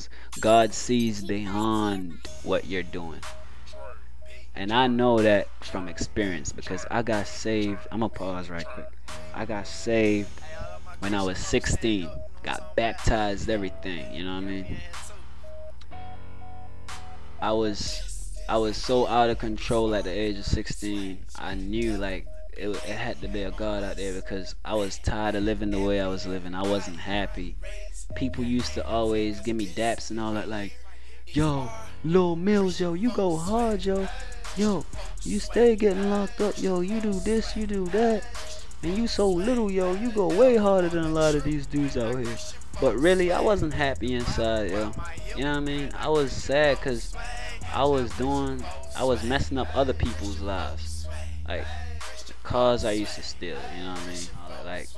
times. God sees beyond what you're doing. And I know that from experience because I got saved. I'm gonna pause right quick. I got saved when I was 16. Got baptized, everything. You know what I mean? I was so out of control at the age of 16. I knew like it had to be a God out there because I was tired of living the way I was living. I wasn't happy. People used to always give me daps and all that, like, yo, Lil Mills, yo, you go hard, yo. Yo, you stay getting locked up, yo, you do this, you do that. And you so little, yo, you go way harder than a lot of these dudes out here. But really, I wasn't happy inside, yo. You know what I mean? I was sad because I was messing up other people's lives. Like, cars I used to steal, you know what I mean? Like,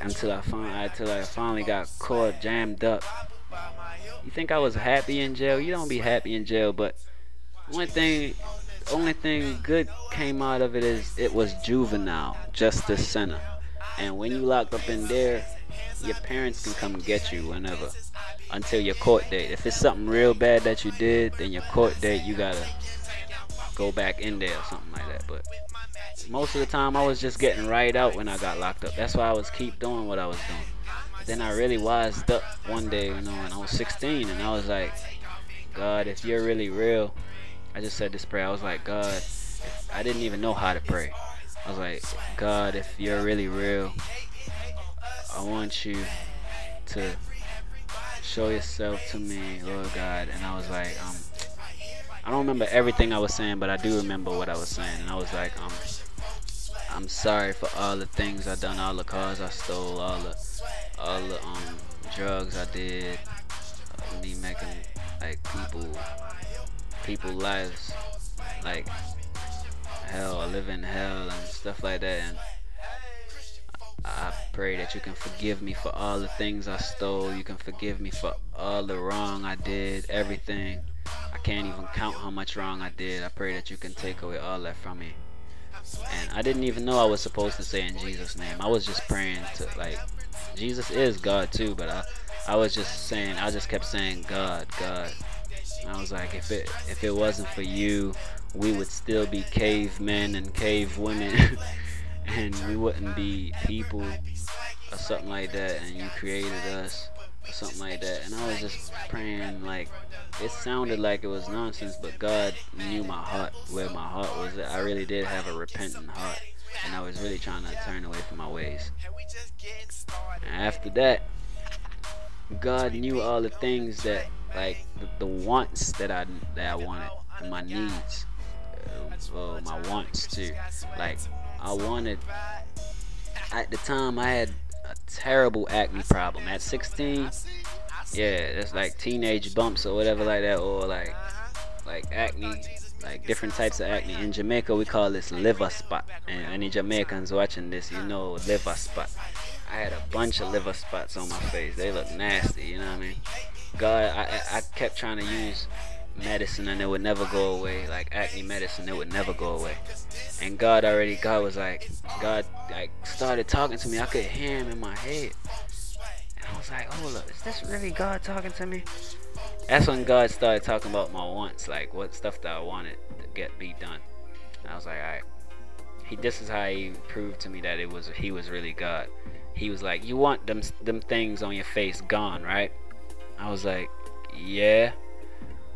until I finally got caught, jammed up. You think I was happy in jail? You don't be happy in jail, but only thing only thing good came out of it is it was juvenile justice center. And when you locked up in there, your parents can come get you whenever until your court date. If it's something real bad that you did, then your court date you gotta go back in there or something like that. But most of the time I was just getting right out when I got locked up. That's why I was keep doing what I was doing. But then I really wised up one day, when I was 16, and I was like, God, if you're really real, I just said this prayer. I was like, God, I didn't even know how to pray. I was like, God, if you're really real, I want you to show yourself to me, Lord God. And I was like, I don't remember everything I was saying, but I do remember what I was saying. And I was like, I'm sorry for all the things I done, all the cars I stole, all the drugs I did, me making like people lives like hell, live in hell and stuff like that. And I pray that you can forgive me for all the things I stole. You can forgive me for all the wrong I did, everything. I can't even count how much wrong I did. I pray that you can take away all that from me. And I didn't even know I was supposed to say in Jesus' name. I was just praying to, like, Jesus is God too, but I was just saying, I just kept saying God, God. And I was like, if it wasn't for you, we would still be cavemen and cave women and we wouldn't be people or something like that, and you created us or something like that. And I was just praying, like, it sounded like it was nonsense, but God knew my heart, where my heart was at. I really did have a repentant heart, and I was really trying to turn away from my ways. And after that, God knew all the things that, like, the wants that I wanted, and my needs, my wants too. Like, I wanted, at the time I had a terrible acne problem. At 16, yeah, it's like teenage bumps or whatever like that, or like acne, like different types of acne. In Jamaica we call this liver spot, and any Jamaicans watching this, you know, liver spot. I had a bunch of liver spots on my face. They look nasty, you know what I mean? God, I kept trying to use medicine and it would never go away, like acne medicine, it would never go away. And God was like, God like started talking to me. I could hear him in my head. And I was like, hold up, is this really God talking to me? That's when God started talking about my wants, like what stuff that I wanted to be done. And I was like, alright. This is how he proved to me that he was really God. He was like, you want them things on your face gone, right? I was like, yeah.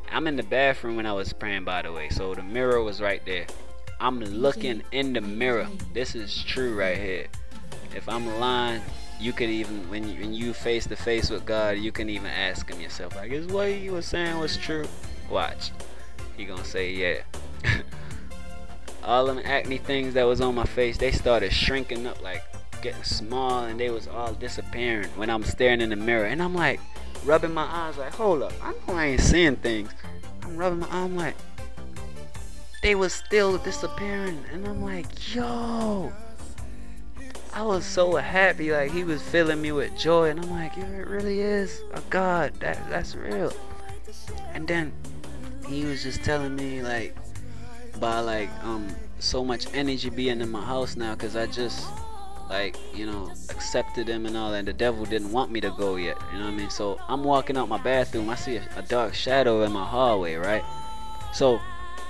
I'm in the bathroom when I was praying, by the way, so the mirror was right there. I'm looking in the mirror. This is true right here. If I'm lying, you could even, when you face to face with God, you can even ask him yourself, like, is what you were saying was true? Watch. He gonna say yeah. All them acne things that was on my face, they started shrinking up, like getting small, and they was all disappearing when I'm staring in the mirror. And I'm like rubbing my eyes, like, hold up, I know I ain't seeing things. I'm rubbing my eye, I'm like, they was still disappearing. And I'm like, yo, I was so happy, like he was filling me with joy. And I'm like, yo, it really is a God, that's real. And then he was just telling me, like, about like so much energy being in my house now, because I just like, accepted him and all that. And the devil didn't want me to go yet, you know what I mean? So I'm walking out my bathroom, I see a dark shadow in my hallway, right? So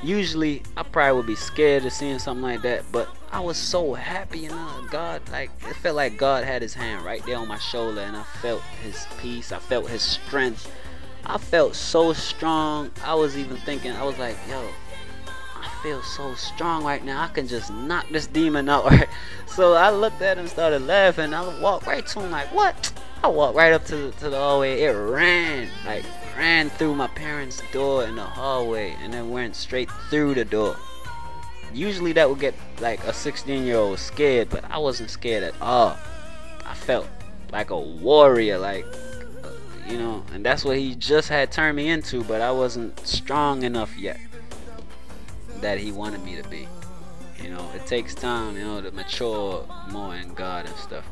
usually I probably would be scared of seeing something like that, but I was so happy, God, like, it felt like God had his hand right there on my shoulder, and I felt his peace, I felt his strength. I felt so strong. I was even thinking, I was like, yo, I feel so strong right now, I can just knock this demon out, right? So I looked at him, started laughing. I walked right to him like, what? I walked right up to the hallway. It ran through my parents' door in the hallway, and then went straight through the door. Usually that would get like a 16-year-old scared, but I wasn't scared at all. I felt like a warrior, like, and that's what he just had turned me into, but I wasn't strong enough yet that he wanted me to be. It takes time, to mature more in God and stuff.